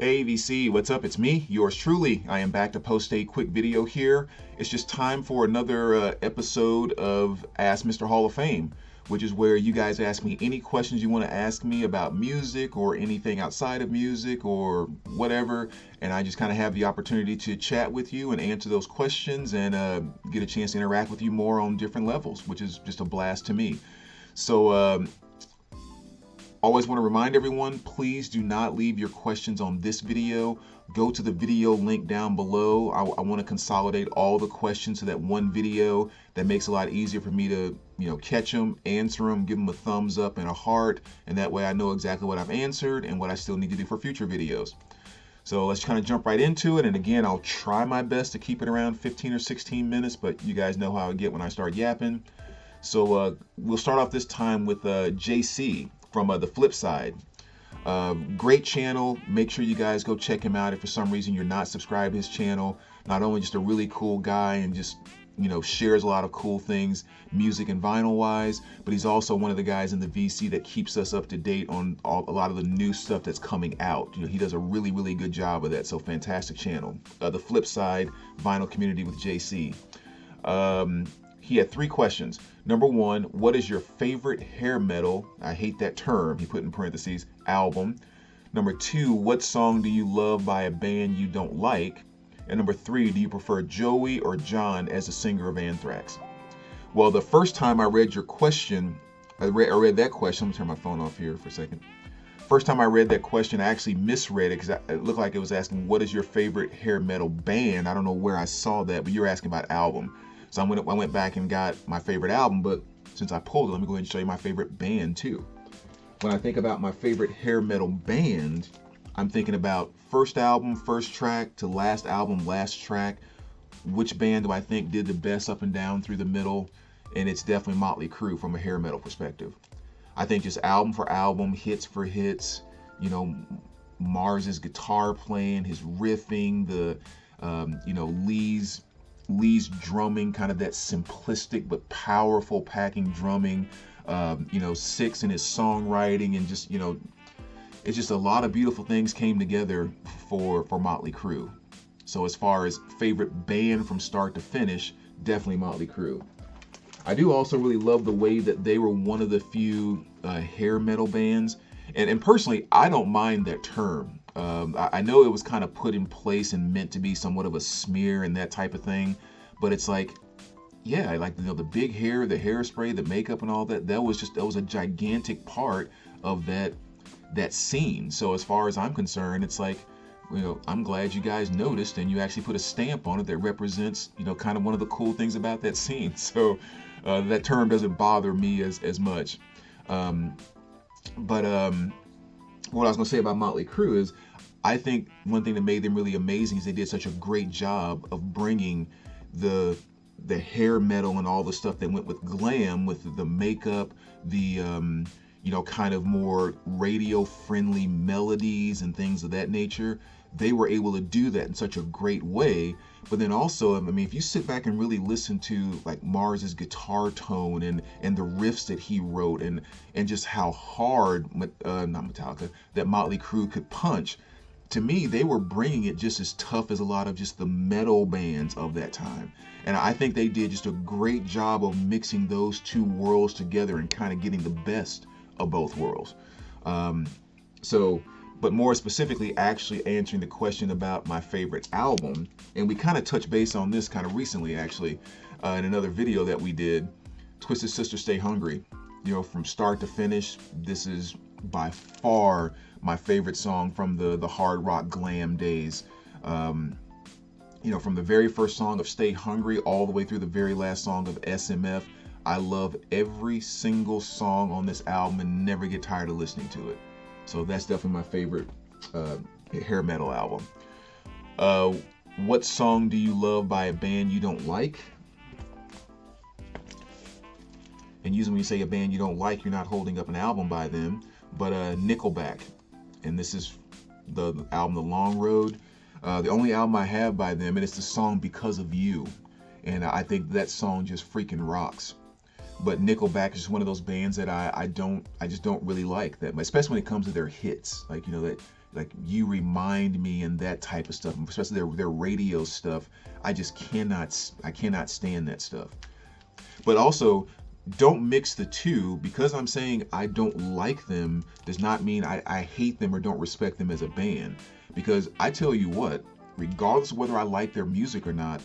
Hey VC, what's up? It's me, yours truly. I am back to post a quick video here. It's just time for another episode of Ask Mr. Hall of Fame, which is where you guys ask me any questions you want to ask me about music or anything outside of music or whatever, and I just kind of have the opportunity to chat with you and answer those questions and get a chance to interact with you more on different levels, which is just a blast to me. So always want to remind everyone, please do not leave your questions on this video. Go to the video link down below. I want to consolidate all the questions to that one video. That makes it a lot easier for me to, catch them, answer them, give them a thumbs up and a heart, and that way I know exactly what I've answered and what I still need to do for future videos. So let's kind of jump right into it. And again, I'll try my best to keep it around 15 or 16 minutes, but you guys know how I get when I start yapping. So we'll start off this time with JC from The Flip Side. Great channel. Make sure you guys go check him out if for some reason you're not subscribed to his channel. Not only just a really cool guy and just shares a lot of cool things music and vinyl wise, but he's also one of the guys in the VC that keeps us up to date on a lot of the new stuff that's coming out. He does a really good job of that. So fantastic channel. The Flip Side Vinyl Community with JC. He had 3 questions. Number 1, what is your favorite hair metal, I hate that term, he put in parentheses, album? Number 2, what song do you love by a band you don't like? And number 3, do you prefer Joey or John as a singer of Anthrax? Well, the first time I read your question, I read that question. Let me turn my phone off here for a second. First time I read that question, I actually misread it because it looked like it was asking, what is your favorite hair metal band? I don't know where I saw that, but you're asking about album. So I went back and got my favorite album, but since I pulled it, let me go ahead and show you my favorite band too. When I think about my favorite hair metal band, I'm thinking about first album, first track, to last album, last track. Which band do I think did the best up and down through the middle? And it's definitely Motley Crue from a hair metal perspective. I think just album for album, hits for hits, Mars's guitar playing, his riffing, the Lee's drumming, kind of that simplistic but powerful packing drumming, Six in his songwriting, and just it's just a lot of beautiful things came together for Motley Crue. So as far as favorite band from start to finish, definitely Motley Crue. I do also really love the way that they were one of the few hair metal bands, and personally I don't mind that term. I know it was kind of put in place and meant to be somewhat of a smear and that type of thing, but it's like, yeah, I like the big hair, the hairspray, the makeup and all that. That was a gigantic part of that scene. So as far as I'm concerned, it's like, I'm glad you guys noticed and you actually put a stamp on it that represents, kind of one of the cool things about that scene. So that term doesn't bother me as much. What I was going to say about Motley Crue is I think one thing that made them really amazing is they did such a great job of bringing the hair metal and all the stuff that went with glam, with the makeup, the kind of more radio friendly melodies and things of that nature. They were able to do that in such a great way. But then also, if you sit back and really listen to like Mars's guitar tone and the riffs that he wrote and just how hard, not Metallica, that Motley Crue could punch, to me, they were bringing it just as tough as a lot of just the metal bands of that time. And I think they did just a great job of mixing those two worlds together and kind of getting the best of both worlds. But more specifically, actually answering the question about my favorite album, and we kind of touched base on this kind of recently, actually, in another video that we did, Twisted Sister Stay Hungry. From start to finish, this is by far my favorite song from the hard rock glam days. From the very first song of Stay Hungry all the way through the very last song of SMF, I love every single song on this album and never get tired of listening to it. So that's definitely my favorite hair metal album. What song do you love by a band you don't like? And usually when you say a band you don't like, you're not holding up an album by them, but Nickelback. And this is the album The Long Road. The only album I have by them, and it's the song Because of You. And I think that song just freaking rocks. But Nickelback is just one of those bands that I just don't really like that, especially when it comes to their hits. Like, that like You Remind Me and that type of stuff, especially their radio stuff. I cannot stand that stuff. But also, don't mix the two. Because I'm saying I don't like them does not mean I hate them or don't respect them as a band. Because I tell you what, regardless of whether I like their music or not,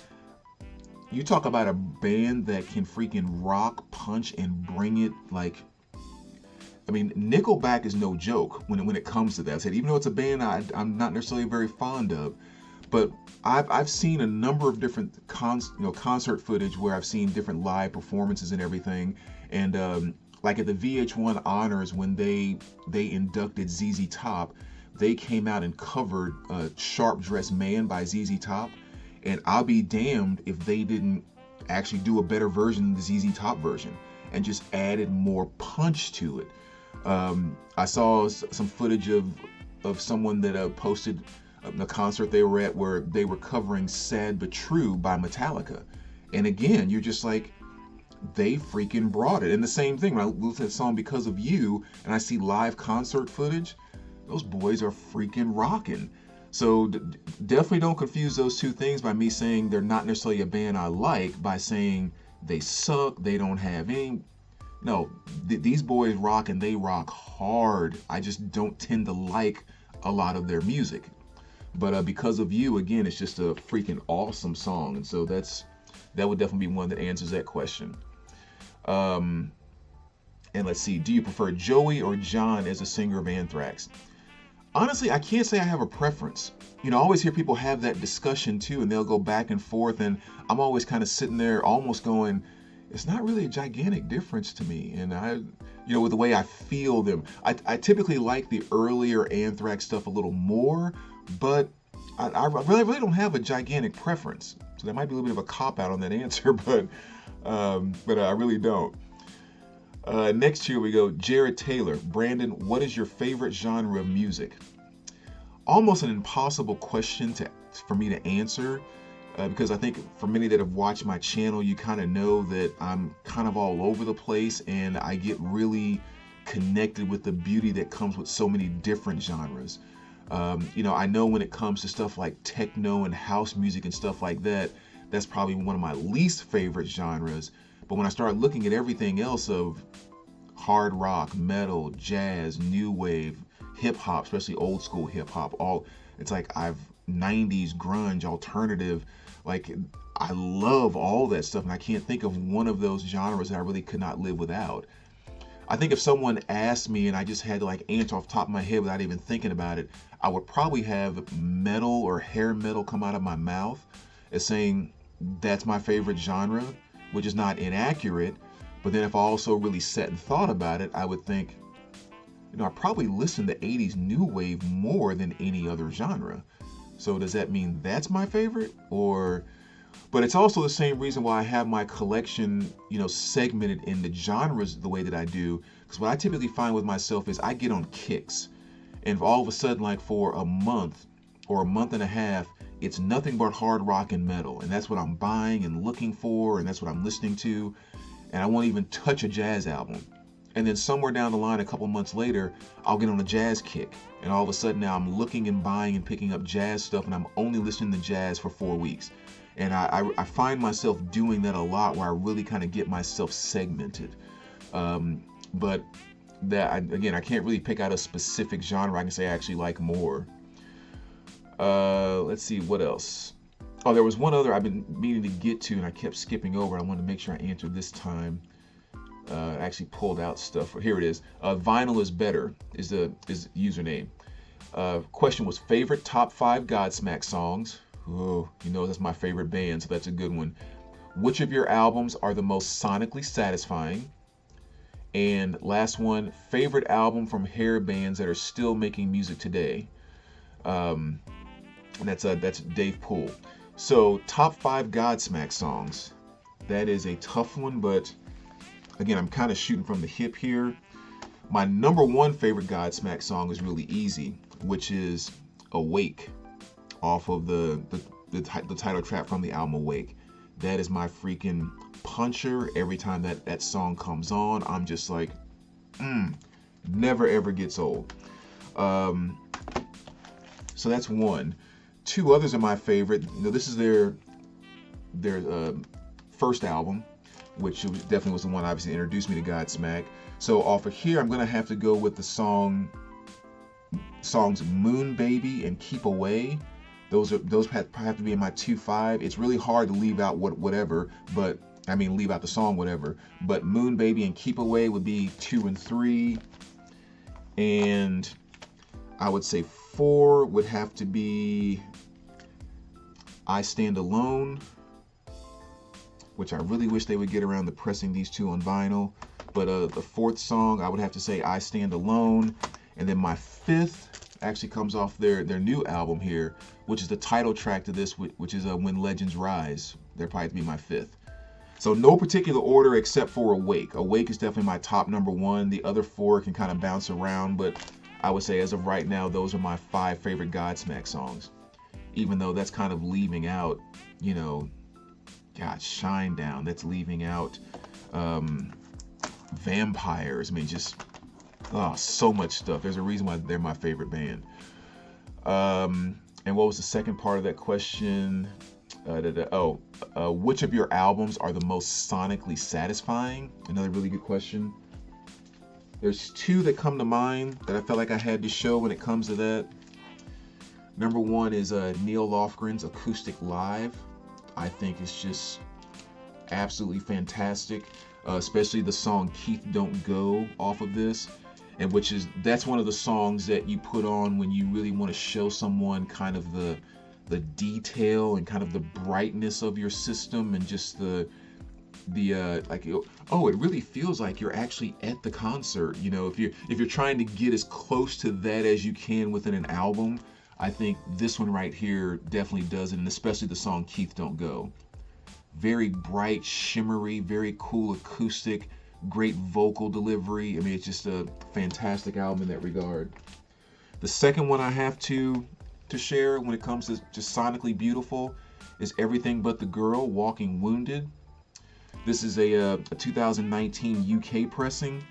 you talk about a band that can freaking rock, punch, and bring it like. I mean, Nickelback is no joke when it comes to that. I said, even though it's a band I'm not necessarily very fond of, but I've seen a number of different concert footage where I've seen different live performances and everything, and like at the VH1 Honors when they inducted ZZ Top, they came out and covered "Sharp Dressed Man" by ZZ Top, and I'll be damned if they didn't actually do a better version than the ZZ Top version and just added more punch to it. I saw some footage of someone that posted the concert they were at where they were covering "Sad But True" by Metallica. And again, you're just like, they freaking brought it. And the same thing, when I listen to that song "Because of You" and I see live concert footage, those boys are freaking rocking. So definitely don't confuse those two things by me saying they're not necessarily a band I like by saying they suck, they don't have any. No, these boys rock and they rock hard. I just don't tend to like a lot of their music. But "Because of You," again, it's just a freaking awesome song. And so that would definitely be one that answers that question. And let's see, do you prefer Joey or John as a singer of Anthrax? Honestly, I can't say I have a preference. I always hear people have that discussion too, and they'll go back and forth, and I'm always kind of sitting there almost going, it's not really a gigantic difference to me. And with the way I feel them, I typically like the earlier Anthrax stuff a little more, but I really don't have a gigantic preference. So that might be a little bit of a cop-out on that answer, but I really don't. Next here we go, Jared Taylor. Brandon, what is your favorite genre of music? Almost an impossible question for me to answer, because I think for many that have watched my channel, you kind of know that I'm kind of all over the place, and I get really connected with the beauty that comes with so many different genres. I know when it comes to stuff like techno and house music and stuff like that, that's probably one of my least favorite genres. But when I start looking at everything else of hard rock, metal, jazz, new wave, hip hop, especially old school hip hop, it's like 90s grunge, alternative, like I love all that stuff, and I can't think of one of those genres that I really could not live without. I think if someone asked me and I just had to like answer off the top of my head without even thinking about it, I would probably have metal or hair metal come out of my mouth as saying that's my favorite genre, which is not inaccurate. But then if I also really sat and thought about it, I would think, I probably listen to 80s new wave more than any other genre. So does that mean that's my favorite? But it's also the same reason why I have my collection, segmented into genres the way that I do. Because what I typically find with myself is I get on kicks. And if all of a sudden, like for a month or a month and a half, it's nothing but hard rock and metal. And that's what I'm buying and looking for, and that's what I'm listening to. And I won't even touch a jazz album. And then somewhere down the line, a couple months later, I'll get on a jazz kick. And all of a sudden now I'm looking and buying and picking up jazz stuff, and I'm only listening to jazz for 4 weeks. And I find myself doing that a lot, where I really kind of get myself segmented. But I can't really pick out a specific genre I can say I actually like more. Let's see, what else? Oh, there was one other I've been meaning to get to, and I kept skipping over. I wanted to make sure I answered this time. I actually pulled out stuff. Here it is. Vinyl is better is the username. Question was favorite top 5 Godsmack songs. Oh, that's my favorite band, so that's a good one. Which of your albums are the most sonically satisfying? And last one, favorite album from hair bands that are still making music today. And that's Dave Poole. So top 5 Godsmack songs. That is a tough one, but again, I'm kind of shooting from the hip here. My number 1 favorite Godsmack song is really easy, which is Awake, off of the title track from the album Awake. That is my freaking puncher. Every time that song comes on, I'm just like, never ever gets old. So that's one. Two others are my favorite. This is their first album, which definitely was the one obviously introduced me to Godsmack. So off of here, I'm gonna have to go with the songs Moon Baby and Keep Away. Those have to be in my 2-5. It's really hard to leave out whatever, but I mean leave out the song whatever. But Moon Baby and Keep Away would be 2 and 3, and I would say 4 would have to be I Stand Alone, which I really wish they would get around to pressing these two on vinyl. But the fourth song, I would have to say I Stand Alone. And then my fifth actually comes off their new album here, which is the title track to this, which is When Legends Rise. They're probably to be my fifth. So no particular order except for Awake. Awake is definitely my top number 1. The other 4 can kind of bounce around, but I would say as of right now, those are my 5 favorite Godsmack songs. Even though that's kind of leaving out, Shine Down. That's leaving out Vampires. I mean, just so much stuff. There's a reason why they're my favorite band. And what was the second part of that question? Which of your albums are the most sonically satisfying? Another really good question. There's 2 that come to mind that I felt like I had to show when it comes to that. Number 1 is Neil Lofgren's Acoustic Live. I think it's just absolutely fantastic, especially the song Keith Don't Go off of this, and that's one of the songs that you put on when you really want to show someone kind of the detail and kind of the brightness of your system, and just it really feels like you're actually at the concert. If you're trying to get as close to that as you can within an album, I think this one right here definitely does it, and especially the song Keith Don't Go. Very bright, shimmery, very cool acoustic, great vocal delivery. I mean, it's just a fantastic album in that regard. The second one I have to share when it comes to just sonically beautiful is Everything But the Girl, Walking Wounded. This is a 2019 UK pressing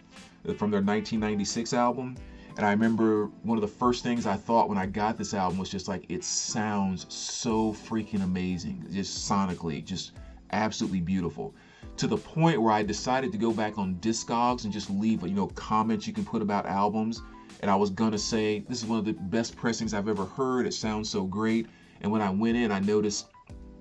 from their 1996 album. And I remember one of the first things I thought when I got this album was just like, it sounds so freaking amazing. Just sonically, just absolutely beautiful. To the point where I decided to go back on Discogs and just leave, comments you can put about albums. And I was gonna say, this is one of the best pressings I've ever heard. It sounds so great. And when I went in, I noticed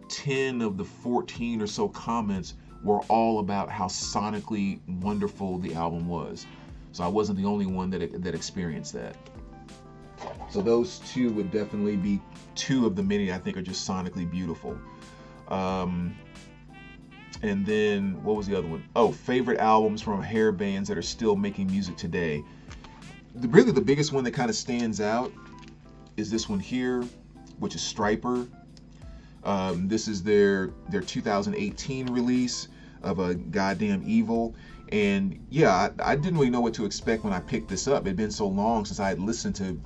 10 of the 14 or so comments were all about how sonically wonderful the album was. So I wasn't the only one that experienced that. So those 2 would definitely be 2 of the many I think are just sonically beautiful. And then what was the other one? Oh, favorite albums from hair bands that are still making music today. Really the biggest one that kind of stands out is this one here, which is Stryper. This is their 2018 release of a Goddamn Evil. And yeah, I didn't really know what to expect when I picked this up. It had been so long since I had listened to,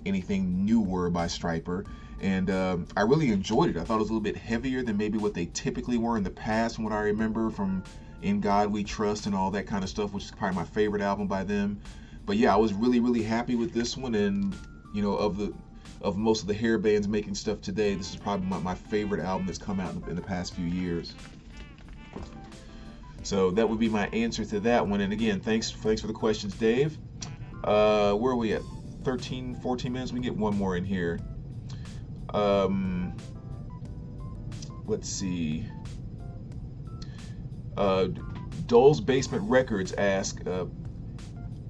anything newer by Stryper. And I really enjoyed it. I thought it was a little bit heavier than maybe what they typically were in the past, from what I remember from In God We Trust and all that kind of stuff, which is probably my favorite album by them. But yeah, I was really, really happy with this one. And, of most of the hair bands making stuff today, this is probably my favorite album that's come out in the past few years. So that would be my answer to that one. And again, thanks for the questions, Dave. Where are we at? 13, 14 minutes? We can get one more in here. Let's see. Dole's Basement Records ask,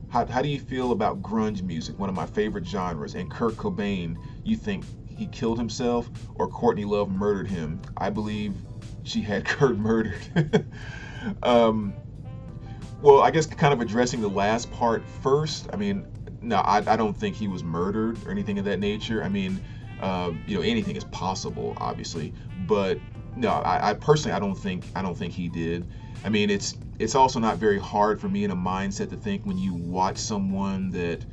how do you feel about grunge music, one of my favorite genres, and Kurt Cobain? You think he killed himself or Courtney Love murdered him? I believe she had Kurt murdered. Well, I guess kind of addressing the last part first. I mean, no, I don't think he was murdered or anything of that nature. I mean, anything is possible, obviously, but no, I personally, I don't think he did. I mean, it's also not very hard for me in a mindset to think when you watch someone that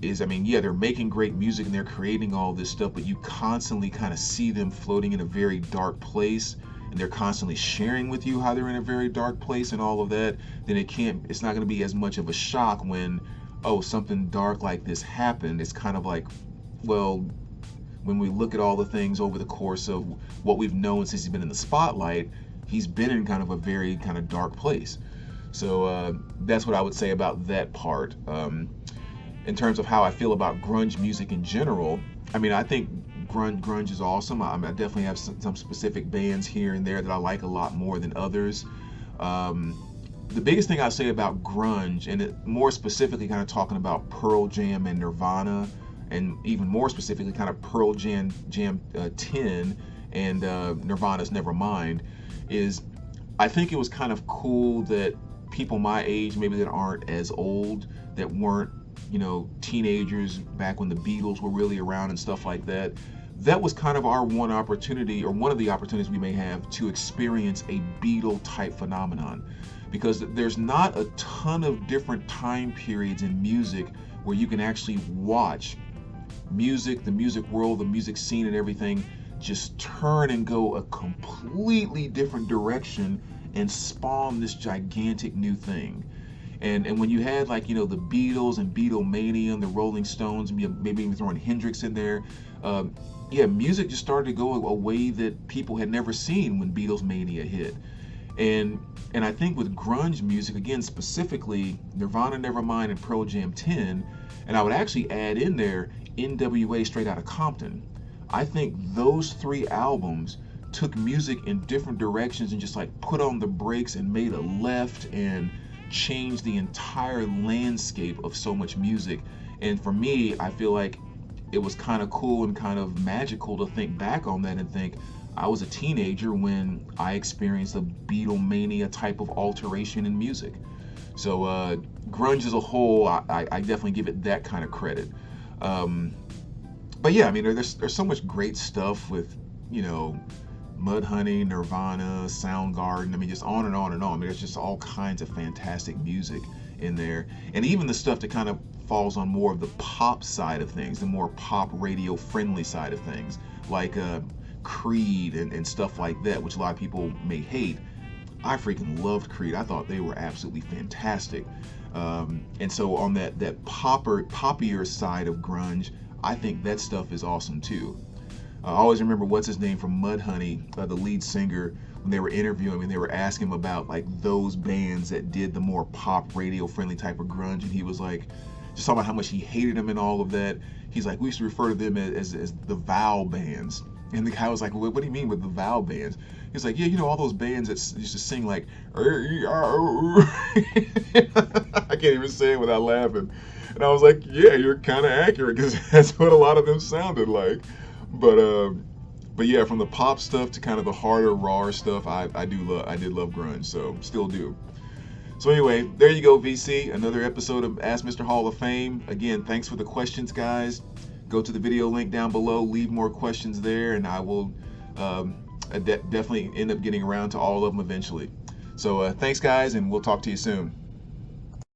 is, I mean, yeah, they're making great music and they're creating all this stuff, but you constantly kind of see them floating in a very dark place, and they're constantly sharing with you how they're in a very dark place and all of that, then it's not going to be as much of a shock when, oh, something dark like this happened. It's kind of like well, when we look at all the things over the course of what we've known since he's been in the spotlight, he's been in kind of a very kind of dark place. So that's what I would say about that part. In terms of how I feel about grunge music in general, I mean, I think grunge is awesome. I definitely have some specific bands here and there that I like a lot more than others. The biggest thing I say about grunge, and more specifically kind of talking about Pearl Jam and Nirvana, and even more specifically kind of Pearl Jam 10 and Nirvana's Nevermind, is I think it was kind of cool that people my age, maybe that aren't as old, that weren't, you know, teenagers back when the Beatles were really around and stuff like that, that was kind of our one opportunity, or one of the opportunities we may have, to experience a Beatle type phenomenon. Because there's not a ton of different time periods in music where you can actually watch music, the music world, the music scene and everything just turn and go a completely different direction and spawn this gigantic new thing. And when you had, like, you know, the Beatles and Beatlemania and the Rolling Stones, maybe even throwing Hendrix in there, yeah, music just started to go a way that people had never seen when Beatles mania hit. And I think with grunge music, again, specifically Nirvana Nevermind and Pearl Jam 10, and I would actually add in there NWA Straight Outta Compton. I think those three albums took music in different directions and just like put on the brakes and made a left and changed the entire landscape of so much music. And for me, I feel like it was kind of cool and kind of magical to think back on that and think, I was a teenager when I experienced a Beatlemania type of alteration in music. So grunge as a whole, I definitely give it that kind of credit. But yeah, I mean, there's so much great stuff with, you know, Mudhoney, Nirvana, Soundgarden. I mean, just on and on and on. I mean, there's just all kinds of fantastic music in there. And even the stuff that kind of falls on more of the pop side of things, the more pop radio friendly side of things, like Creed and stuff like that, which a lot of people may hate. I freaking loved Creed. I thought they were absolutely fantastic. And so on that poppier side of grunge, I think that stuff is awesome too. I always remember what's his name from Mudhoney, the lead singer, when they were interviewing him and they were asking him about like those bands that did the more pop radio friendly type of grunge, and he was like, just talking about how much he hated them and all of that. He's like, we used to refer to them as the vowel bands. And the guy was like, well, what do you mean with the vowel bands? He's like, yeah, you know, all those bands that used to sing like, I can't even say it without laughing. And I was like, yeah, you're kind of accurate, because that's what a lot of them sounded like. But yeah, from the pop stuff to kind of the harder, raw stuff, I did love grunge, so still do. So anyway, there you go, VC. Another episode of Ask Mr. Hall of Fame. Again, thanks for the questions, guys. Go to the video link down below, leave more questions there, and I will definitely end up getting around to all of them eventually. So thanks, guys, and we'll talk to you soon.